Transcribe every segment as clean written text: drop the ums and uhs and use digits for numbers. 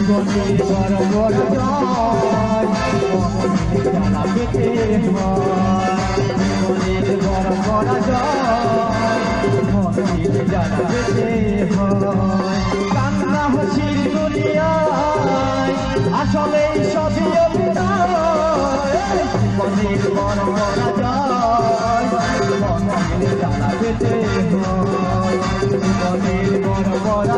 জীবনের বড় বড় জয় জানা পেতে জীবনের বড় বড় জয় জানা পেতে কান্না হাসির দুনিয়ায় আসলে সবই জীবনের বড় বড় জয় জানা পেতে জীবনের বড় বড়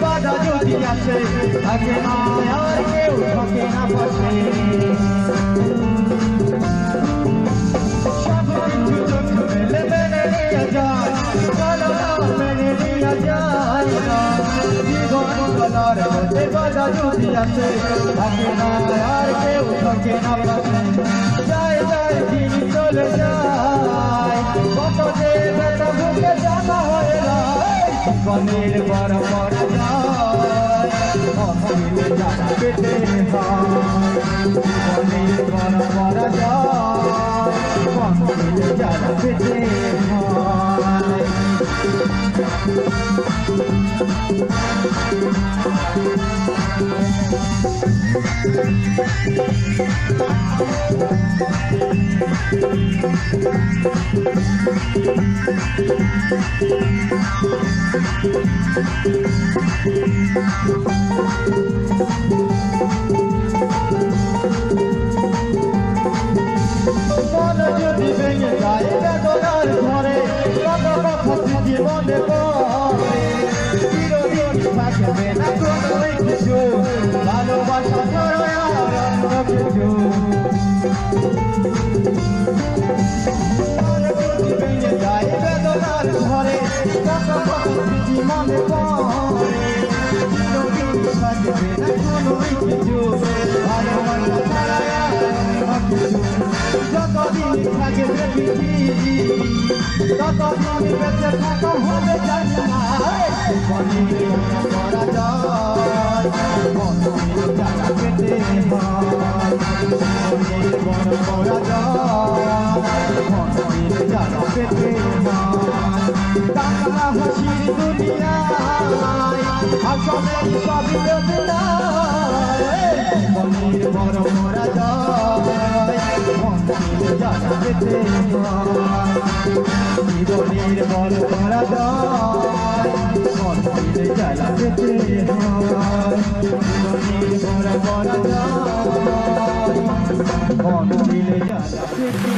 বাধা যদি আসে থাকে না আর কেউ থাকে না পাশে সব কিছু চোখ মেলে মেনে নিয়ে যায় চলো না মেনে নিয়ে যায় জীবন চলার পথে বাধা যদি আসে থাকে না আর কেউ থাকে না পাশে যায় যায় দিন চলে যায় কত যে ব্যথা বুকে জানা হয়ে যায় জীবনের বড় বড় জানা পেতে জীবনের বড় বড় জানা পেতে মন যদি ভেঙে যায় বেদনার ঘরে কত কথা জীবনে পড়ে চিরদিন থাকবে না কোনো কিছু ভালোবাসা ছাড়া আর অন্য কিছু মন যদি ভেঙে যায় বেদনার ঘরে কত কথা জীবনে পড়ে চিরদিন থাকবে না কোনো কিছু ভালোবাসা ছাড়া আর অন্য কিছু যতদিন থাকে পৃথিবী ততদিন বেঁচে থাকা হবে জানি না করা যায় জানা পেতে করা যায় জানা পেতে টাকা হাসির দুনিয়ায় আসলে সবই মনের বড় করা যায় জানা পেতে জীবনের বড় করা যায় মনের জানা পেতে জীবনের বড় করা যায় মনের জানা পেতে